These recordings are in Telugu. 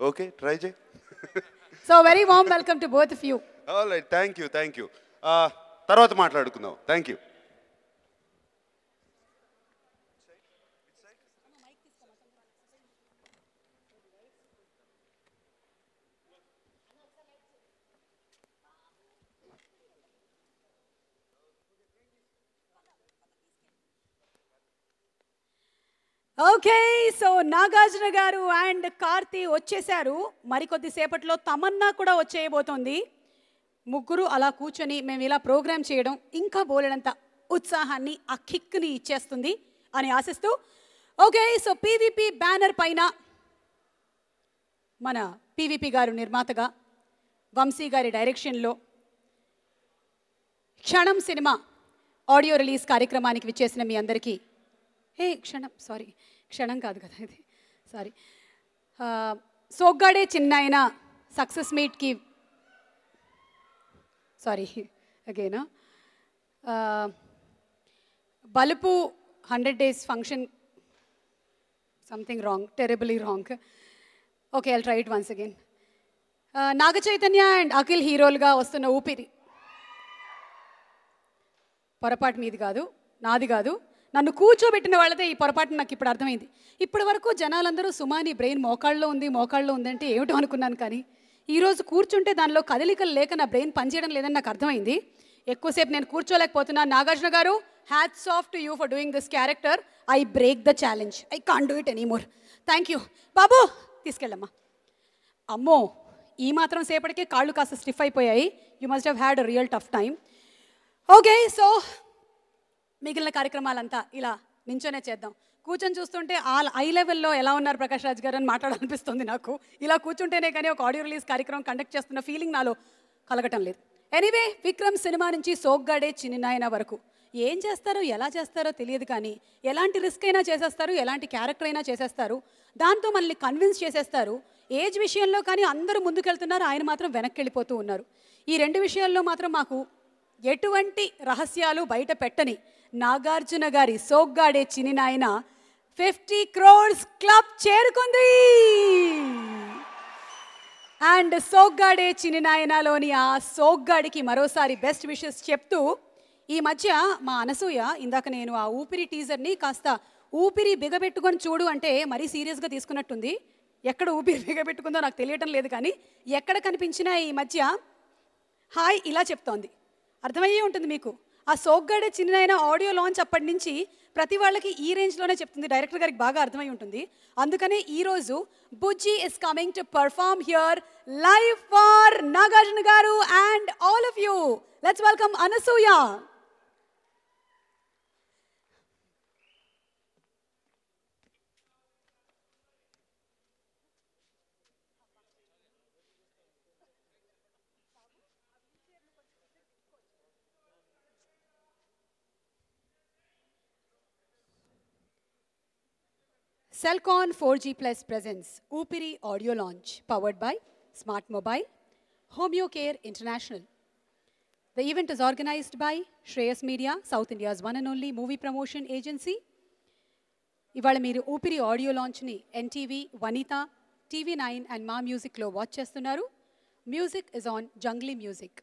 ఓకే ట్రై చేయి. So very warm welcome to both of you. Alright, thank you. తర్వాత మాట్లాడుకుందాం. Thank you. Okay, so Nagarjuna గారు అండ్ కార్తీ వచ్చేసారు. మరికొద్ది సేపట్లో తమన్నా కూడా వచ్చేయబోతోంది. ముగ్గురు అలా కూర్చొని మేము ఇలా ప్రోగ్రామ్ చేయడం ఇంకా బోలెడంత ఉత్సాహాన్ని, ఆ కిక్ని ఇచ్చేస్తుంది అని ఆశిస్తూ, ఓకే సో పీవీపీ బ్యానర్ పైన మన పీవీపీ గారు నిర్మాతగా, వంశీ గారి డైరెక్షన్లో క్షణం సినిమా ఆడియో రిలీజ్ కార్యక్రమానికి విచ్చేసిన మీ అందరికీ క్షణం కాదు కదా ఇది, సారీ, సోగ్గాడే చిన్నాయన సక్సెస్ మీట్కి అగైనా బలుపు 100 days function, something wrong, terribly wrong. Okay, I'll try it once again. Naga Chaitanya and Akhil హీరోలుగా వస్తున్న ఊపిరి, పొరపాటు మీది కాదు, నాది కాదు, నన్ను కూర్చోబెట్టిన వాళ్ళదే ఈ పొరపాటు. నాకు ఇప్పుడు అర్థమైంది. ఇప్పటి వరకు జనాలందరూ సుమాని బ్రెయిన్ మోకాళ్ళలో ఉందంటే ఏమిటో అనుకున్నాను. కానీ ఈరోజు కూర్చుంటే దానిలో కదలికలు లేక నా బ్రెయిన్ పనిచేయడం లేదని నాకు అర్థమైంది. ఎక్కువసేపు నేను కూర్చోలేకపోతున్నాను. నాగార్జున గారు, hats off to you for doing this character. I break the challenge. I can't do it anymore. Thank you. బాబు తీసుకెళ్ళమ్మా. అమ్మో, ఈ మాత్రం సేపటికే కాళ్ళు కాస్త స్టిఫ్ అయిపోయాయి. You must have had a real tough time. Okay, so మిగిలిన కార్యక్రమాలంతా ఇలా నించోనే చేద్దాం. కూర్చొని చూస్తుంటే ఐ లెవెల్లో ఎలా ఉన్నారు ప్రకాష్ రాజ్ గారు అని మాట్లాడాలనిపిస్తుంది నాకు. ఇలా కూర్చుంటేనే కానీ ఒక ఆడియో రిలీజ్ కార్యక్రమం కండక్ట్ చేస్తున్న ఫీలింగ్ నాలో కలగటం లేదు. ఎనీవే, విక్రమ్ సినిమా నుంచి సోగ్గాడే చిన్నాయన వరకు ఏం చేస్తారో ఎలా చేస్తారో తెలియదు. కానీ ఎలాంటి రిస్క్ అయినా చేసేస్తారు, ఎలాంటి క్యారెక్టర్ అయినా చేసేస్తారు. దాంతో మనల్ని కన్విన్స్ చేసేస్తారు. ఏజ్ విషయంలో కానీ అందరూ ముందుకెళ్తున్నారు, ఆయన మాత్రం వెనక్కి వెళ్ళిపోతూ ఉన్నారు. ఈ రెండు విషయాల్లో మాత్రం మాకు ఎటువంటి రహస్యాలు బయట పెట్టని నాగార్జున గారి సోగ్గాడే చిన్నాయన 50 crores క్లబ్ చేరుకుంది. అండ్ సోగ్గాడే చిన్నాయనలోని ఆ సోగ్గాడికి మరోసారి బెస్ట్ విషెస్ చెప్తూ, ఈ మధ్య మా అనసూయ ఇందాక నేను ఆ ఊపిరి టీజర్ని కాస్త ఊపిరి బిగబెట్టుకొని చూడు అంటే మరీ సీరియస్గా తీసుకున్నట్టుంది. ఎక్కడ ఊపిరి బిగబెట్టుకుందో నాకు తెలియటం లేదు. కానీ ఎక్కడ కనిపించినా ఈ మధ్య హాయ్ ఇలా చెప్తోంది. అర్థమయ్యే ఉంటుంది మీకు. ఆ సోగ్గాడే చిన్నాయన ఆడియో లాంచ్ అప్పటి నుంచి ప్రతి వాళ్ళకి ఈ రేంజ్లోనే చెప్తుంది. డైరెక్టర్ గారికి బాగా అర్థమై ఉంటుంది. అందుకనే ఈరోజు Bujji is coming to perform here live for Nagarjuna గారు and all of you. Let's welcome Anasuya. Cellcon 4G Plus presents Upiri Audio Launch, powered by Smart Mobile, Homeocare International. The event is organized by Shreyas Media, South India's one and only movie promotion agency. ఇవాళ మీరు ఊపిరి ఆడియో లాంచ్ని ఎన్టీవీ, వనిత, TV9 అండ్ మా మ్యూజిక్లో వాచ్ చేస్తున్నారు. Music is on Junglee music.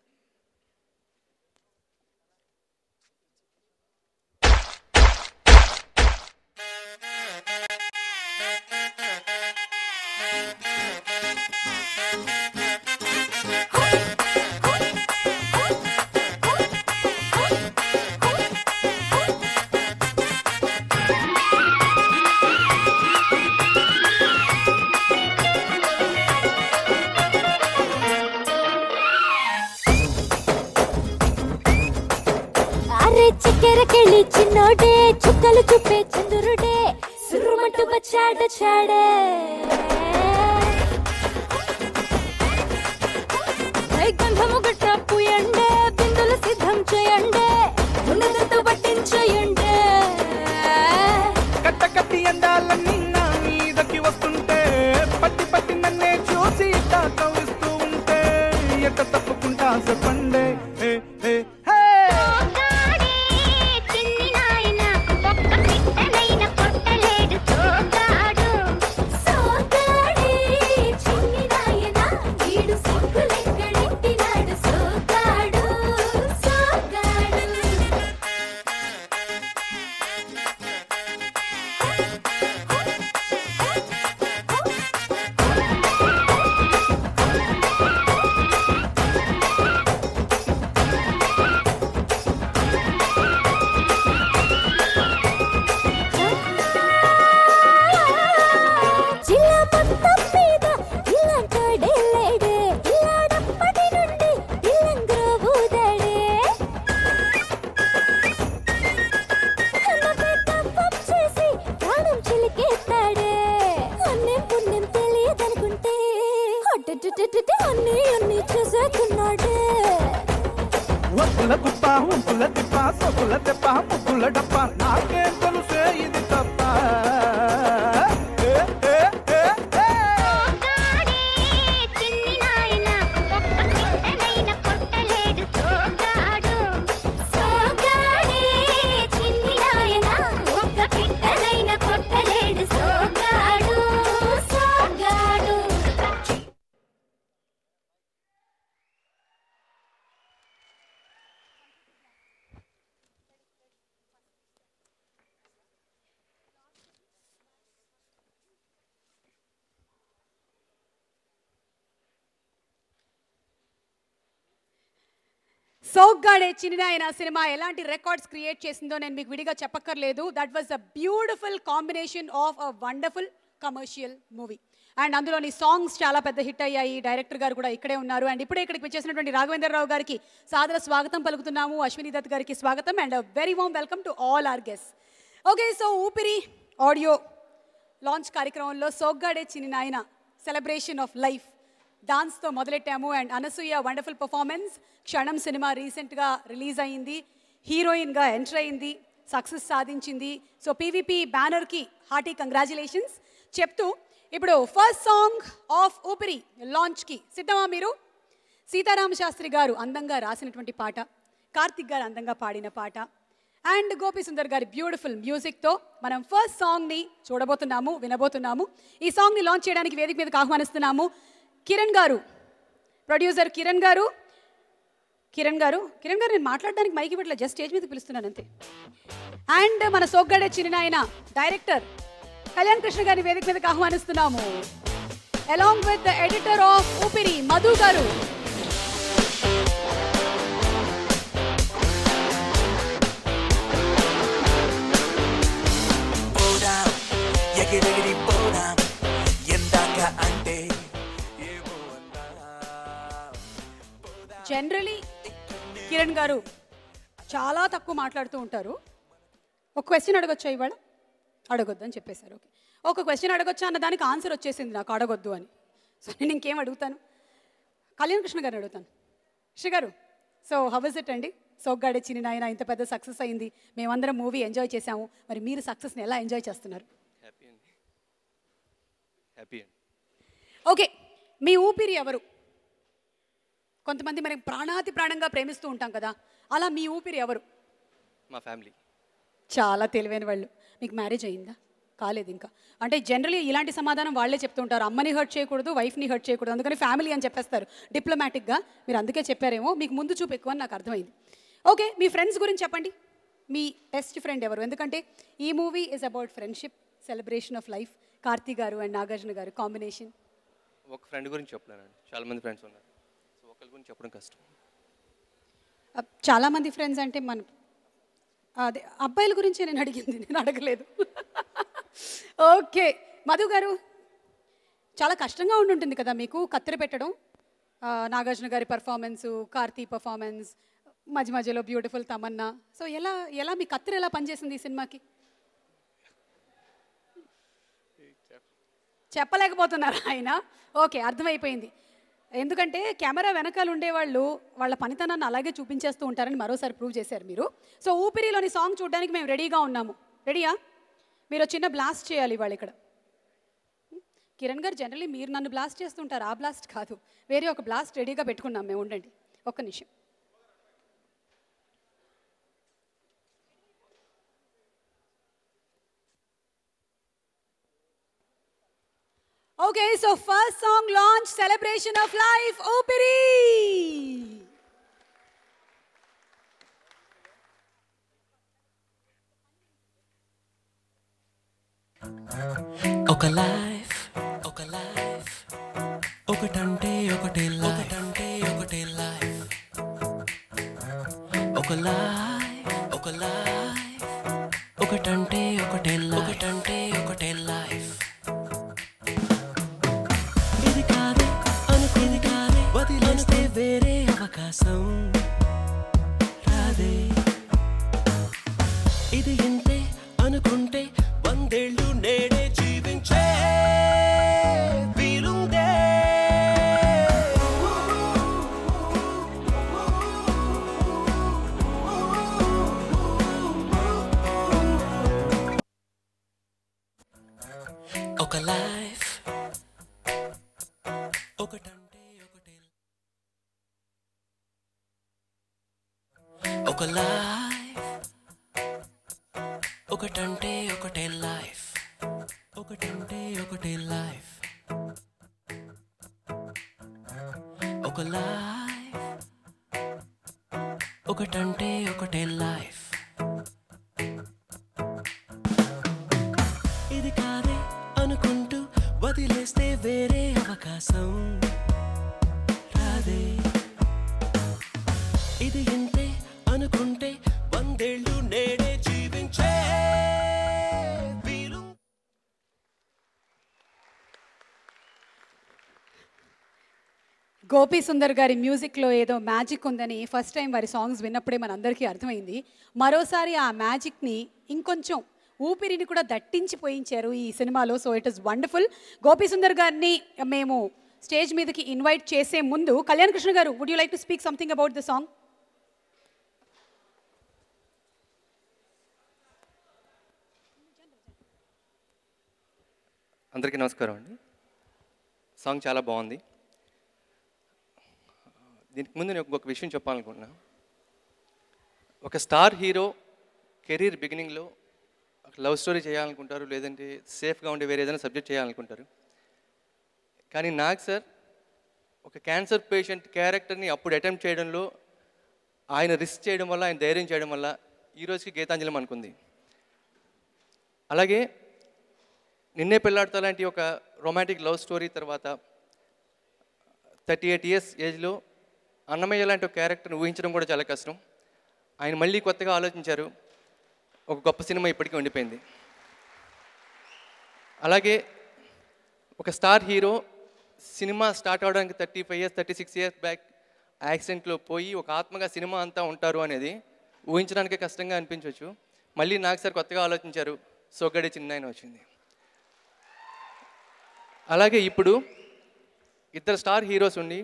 చక్కెరకెళ్ళి చిన్నోడే చుక్కలు చూపే చంద్రుడే సురుమంటూ వచ్చాడే గంధము గట్ట పూయండే బిందులు సిద్ధం చేయండే ఉన్నదంతా పట్టించేయండే కట్ట కట్టి అందాలన్నీ నా మీదకి వస్తుంటే పట్టి పట్టి నన్నే చూసి తాకవిస్తూ ఉంటే ఎట్ట తప్పుకుంటా చెప్పండే అన్ని అన్ని చేసేస్తున్నాడే ఒప్పుల కుప్ప ఉంపుల తిప్ప సొప్పుల తెప్ప ముక్కుల డప్ప నాకేం తెలుసే ఇది తప్ప సోగ్గాడే చిన్ననాయన సినిమా ఎలాంటి రికార్డ్స్ క్రియేట్ చేసిందో నేను మీకు విడిగా చెప్పక్కర్లేదు. That was a beautiful combination of a wonderful commercial movie. And అందులోని సాంగ్స్ చాలా పెద్ద హిట్ అయ్యాయి. డైరెక్టర్ గారు కూడా ఇక్కడే ఉన్నారు. అండ్ ఇప్పుడే ఇక్కడికి వచ్చేసినటువంటి రాఘవేంద్రరావు గారికి సాదర స్వాగతం పలుకుతున్నాము. అశ్విని దత్ గారికి స్వాగతం and very warm welcome to all our guests. Okay, so Oopiri audio launch కార్యక్రమంలో Soggade Chinnanayana celebration of life డాన్స్తో మొదలెట్టాము. And Anasuya wonderful performance. Kshanam cinema రీసెంట్గా రిలీజ్ అయ్యింది. హీరోయిన్గా ఎంటర్ అయింది, సక్సెస్ సాధించింది. సో పీవీపీ బ్యానర్కి హార్టీ కంగ్రాచులేషన్స్ చెప్తూ ఇప్పుడు ఫస్ట్ సాంగ్ ఆఫ్ ఊపిరి లాంచ్కి సిద్ధమా మీరు? సీతారామ శాస్త్రి గారు అందంగా రాసినటువంటి పాట, కార్తిక్ గారు అందంగా పాడిన పాట అండ్ గోపి సుందర్ గారి బ్యూటిఫుల్ మ్యూజిక్తో మనం ఫస్ట్ సాంగ్ని చూడబోతున్నాము, వినబోతున్నాము. ఈ సాంగ్ని లాంచ్ చేయడానికి వేదిక మీదకి ఆహ్వానిస్తున్నాము కిరణ్ గారు, ప్రొడ్యూసర్ కిరణ్ గారు నేను మాట్లాడడానికి మైకి ఇవ్వట్లే, జస్ట్ స్టేజ్ మీదకి పిలుస్తున్నాను అంతే. అండ్ మన సోగ్గాడే చిన్ననాయన డైరెక్టర్ కళ్యాణ్ కృష్ణ గారిని వేదిక మీదకి ఆహ్వానిస్తున్నాము. Along with the editor of Oopiri Madhu గారు. జనరలీ కిరణ్ గారు చాలా తక్కువ మాట్లాడుతూ ఉంటారు. ఒక క్వశ్చన్ అడగొచ్చా ఇవాళ? అడగొద్దు అని చెప్పేశారు. ఓకే, ఒక క్వశ్చన్ అడగొచ్చా అన్న దానికి ఆన్సర్ వచ్చేసింది నాకు, అడగొద్దు అని. సో నేను ఇంకేం అడుగుతాను, కళ్యాణ్ కృష్ణ గారిని అడుగుతాను. శ్రీ గారు, సో హౌ ఇస్ ఇట్ అండి? సోగ్గాడే చిన్ననాయన ఇంత పెద్ద సక్సెస్ అయింది, మేమందరం మూవీ ఎంజాయ్ చేసాము. మరి మీరు సక్సెస్ని ఎలా ఎంజాయ్ చేస్తున్నారు? హ్యాపీ. ఓకే, మీ ఊపిరి ఎవరు? కొంతమంది మనం ప్రాణాతి ప్రాణంగా ప్రేమిస్తూ ఉంటాం కదా, అలా మీ ఊపిరి ఎవరు? మా ఫ్యామిలీ. చాలా తెలివైన వాళ్ళు. మీకు మ్యారేజ్ అయిందా? కాలేదు ఇంకా. అంటే జనరలీ ఇలాంటి సమాధానం వాళ్ళే చెప్తూ ఉంటారు, అమ్మని హర్ట్ చేయకూడదు, వైఫ్ని హర్ట్ చేయకూడదు, అందుకని ఫ్యామిలీ అని చెప్పేస్తారు డిప్లొమాటిక్గా. మీరు అందుకే చెప్పారేమో, మీకు ముందు చూపు ఎక్కువ అని నాకు అర్థమైంది. ఓకే, మీ ఫ్రెండ్స్ గురించి చెప్పండి. మీ బెస్ట్ ఫ్రెండ్ ఎవరు? ఎందుకంటే ఈ movie is about friendship, celebration of life. Karthi గారు అండ్ నాగార్జున గారు కాంబినేషన్. ఒక ఫ్రెండ్ గురించి చెప్పలేనండి, చాలా మంది ఫ్రెండ్స్ ఉన్నారు, సో ఒకరి గురించి చెప్పడం కష్టం. చాలామంది ఫ్రెండ్స్ అంటే మన అదే అబ్బాయిల గురించి నేను అడిగింది, నేను అడగలేదు. ఓకే, మధు గారు, చాలా కష్టంగా ఉంటుంది కదా మీకు కత్తెర పెట్టడం? నాగార్జున గారి పర్ఫార్మెన్సు, కార్తీ పర్ఫార్మెన్స్, మధ్య మధ్యలో బ్యూటిఫుల్ తమన్నా. సో ఎలా మీ కత్తెర ఎలా పనిచేసింది ఈ సినిమాకి? చెప్పలేకపోతున్నారా ఆయన? ఓకే, అర్థమైపోయింది. ఎందుకంటే కెమెరా వెనకాల ఉండేవాళ్ళు వాళ్ళ పనితనాన్ని అలాగే చూపించేస్తూ ఉంటారని మరోసారి ప్రూవ్ చేశారు మీరు. సో ఊపిరిలోని సాంగ్ చూడడానికి మేము రెడీగా ఉన్నాము. రెడీయా? మీరు చిన్న బ్లాస్ట్ చేయాలి ఇవాళ ఇక్కడ. కిరణ్ గారు, జనరల్లీ మీరు నన్ను బ్లాస్ట్ చేస్తుంటారు, ఆ బ్లాస్ట్ కాదు, వేరే ఒక బ్లాస్ట్ రెడీగా పెట్టుకున్నాం మేము. ఉండండి ఒక్క నిమిషం. Okay, so first song launch, celebration of life, Upiri. ఒక లైఫ్ ఒకటంటే ఒకటే లైఫ్, ఒక లైఫ్ ఒకటంటే ఒకటే లైఫ్. ఇది కాదే అనుకుంది కాదే, వదిలేస్తే వేరే అవకాశం రాదే. ఇది ఇంతే అనుకుంటే వందేళ్ళు నేడే జీవించే వీలుందే. ఒకటంటే ఒకటే ఒక లైఫ్ ఒకటంటే ఒకటే లైఫ్ ఒకటంటే ఒకటే లైఫ్ ఒక లైఫ్ ఒకటంటే ఒకటే లైఫ్ ఇది కాదే అనుకుంటూ వదిలేస్తే వేరే అవకాశం రాదే ఇది ఇంతే అనుకుంటే 100 ఏళ్ళు నేడే జీవించే వీలు గోపీ సుందర్ గారి మ్యూజిక్లో ఏదో మ్యాజిక్ ఉందని ఫస్ట్ టైం వారి సాంగ్స్ విన్నప్పుడే మనందరికీ అర్థమైంది. మరోసారి ఆ మ్యాజిక్ని ఇంకొంచెం ఊపిరిని కూడా దట్టించి పోయించారు ఈ సినిమాలో. So it is wonderful. Gopi Sundar గారిని మేము స్టేజ్ మీదకి ఇన్వైట్ చేసే ముందు కళ్యాణ్ కృష్ణ గారు, would you like to speak something about the song? అందరికీ నమస్కారం అండి. సాంగ్ చాలా బాగుంది. దీనికి ముందు నేను ఒక విషయం చెప్పాలనుకుంటున్నా. ఒక స్టార్ హీరో కెరీర్ బిగినింగ్లో లవ్ స్టోరీ చేయాలనుకుంటారు, లేదంటే సేఫ్గా ఉండే వేరే ఏదైనా సబ్జెక్ట్ చేయాలనుకుంటారు. కానీ నాగ్ సార్ ఒక క్యాన్సర్ పేషెంట్ క్యారెక్టర్ని అప్పుడు అటెంప్ట్ చేయడంలో ఆయన రిస్క్ చేయడం వల్ల, ఆయన ధైర్యం చేయడం వల్ల ఈరోజుకి గీతాంజలి అనుకుంది. అలాగే నిన్నే పెళ్ళాడతా లాంటి ఒక రొమాంటిక్ లవ్ స్టోరీ తర్వాత 38 ఇయర్స్ ఏజ్లో అన్నమయ్య లాంటి ఒక క్యారెక్టర్ని ఊహించడం కూడా చాలా కష్టం. ఆయన మళ్ళీ కొత్తగా ఆలోచించారు. ఒక గొప్ప సినిమా ఇప్పటికీ ఉండిపోయింది. అలాగే ఒక స్టార్ హీరో సినిమా స్టార్ట్ అవడానికి 35 ఇయర్స్ 36 ఇయర్స్ బ్యాక్ యాక్సిడెంట్లో పోయి ఒక ఆత్మగా సినిమా అంతా ఉంటారు అనేది ఊహించడానికే కష్టంగా అనిపించవచ్చు. మళ్ళీ నాకు సార్ కొత్తగా ఆలోచించారు, సొగ్గడి చిన్నాయన వచ్చింది. అలాగే ఇప్పుడు ఇద్దరు స్టార్ హీరోస్ ఉండి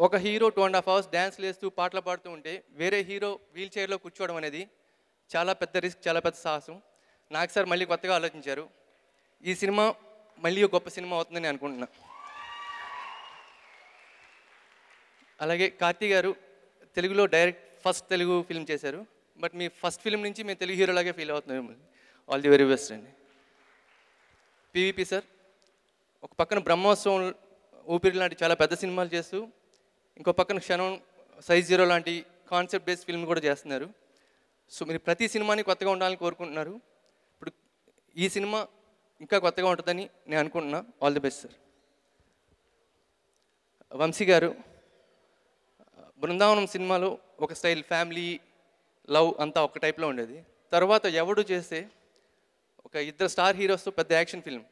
ఒక హీరో 2.5 hours డ్యాన్స్ వేస్తూ పాటలు పాడుతూ ఉంటే వేరే హీరో వీల్ చైర్లో కూర్చోవడం అనేది చాలా పెద్ద రిస్క్, చాలా పెద్ద సాహసం. నాకు సార్ మళ్ళీ కొత్తగా ఆలోచించారు. ఈ సినిమా మళ్ళీ ఒక గొప్ప సినిమా అవుతుందని అనుకుంటున్నా. అలాగే కార్తీ గారు తెలుగులో ఫస్ట్ తెలుగు ఫిల్మ్ చేశారు. బట్ మీ ఫస్ట్ ఫిల్మ్ నుంచి మేము తెలుగు హీరోలాగే ఫీల్ అవుతున్నాం. ఆల్ ది వెరీ బెస్ట్ అండి. పివిపి సార్ ఒక పక్కన బ్రహ్మోత్సవం, ఊపిరి లాంటి చాలా పెద్ద సినిమాలు చేస్తూ ఇంకో పక్కన క్షణం, సైజ్ 0 లాంటి కాన్సెప్ట్ బేస్డ్ ఫిల్మ్ కూడా చేస్తున్నారు. సో మీరు ప్రతి సినిమాని కొత్తగా ఉండాలని కోరుకుంటున్నారు. ఇప్పుడు ఈ సినిమా ఇంకా కొత్తగా ఉంటుందని నేను అనుకుంటున్నా. All the best sir. Vamsi గారు బృందావనం సినిమాలో ఒక స్టైల్ ఫ్యామిలీ లవ్ అంతా ఒక టైప్లో ఉండేది. తర్వాత ఎవడు చేస్తే ఒక ఇద్దరు స్టార్ హీరోస్తో పెద్ద యాక్షన్ ఫిల్మ్.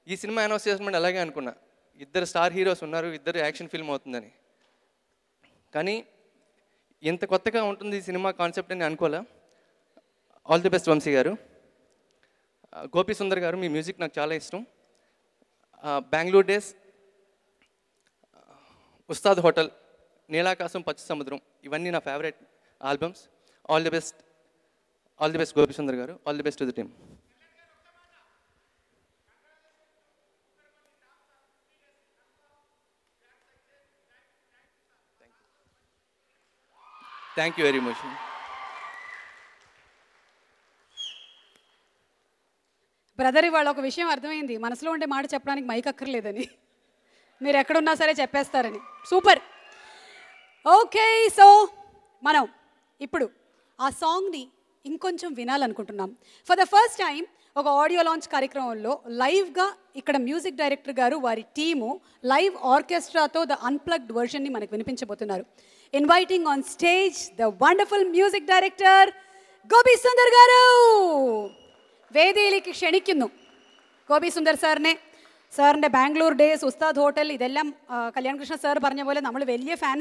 ఈ సినిమా అనౌన్స్ చేసినప్పుడు అలాగే అనుకున్నా, ఇద్దరు స్టార్ హీరోస్ ఉన్నారు, ఇద్దరు యాక్షన్ ఫిల్మ్ అవుతుందని. కానీ ఇంత కొత్తగా ఉంటుంది ఈ సినిమా కాన్సెప్ట్ అని అనుకోలే. ఆల్ ది బెస్ట్ వంశీ గారు. గోపీ సుందర్ గారు, మీ మ్యూజిక్ నాకు చాలా ఇష్టం. బెంగళూరు డేస్, ఉస్తాద్ హోటల్, నీలాకాశం, పచ్చ సముద్రం, ఇవన్నీ నా favourite albums. All the best, all the best Gopi Sundar గారు. All the best to the team. Thank you very much. Brother, ఇవాళ ఒక విషయం అర్థమైంది, మనసులో ఉండే మాట చెప్పడానికి మైక్ అక్కర్లేదని. మీరు ఎక్కడున్నా సరే చెప్పేస్తారని. సూపర్. ఓకే, సో మనం ఇప్పుడు ఆ సాంగ్ని ఇంకొంచెం వినాలనుకుంటున్నాం. ఫర్ ద ఫస్ట్ టైం ఒక ఆడియో లాంచ్ కార్యక్రమంలో లైవ్గా ఇక్కడ మ్యూజిక్ డైరెక్టర్ గారు, వారి టీము లైవ్ ఆర్కెస్ట్రాతో ద అన్ప్లగ్డ్ వర్షన్ని మనకు వినిపించబోతున్నారు. Inviting on stage the wonderful music director Gopi Sundar గారు. വേദിയിലേക്ക് ക്ഷണിക്കുന്നു ഗോപി സുന്ദർ സാറിനെ. സാറിൻ്റെ ബാംഗ്ലൂർ ഡേയ്സ്, ഉസ്താദ് ഹോട്ടൽ, ഇതെല്ലാം കല്യാൺ കൃഷ്ണ സാർ പറഞ്ഞ പോലെ നമ്മൾ വലിയ ഫാൻസ്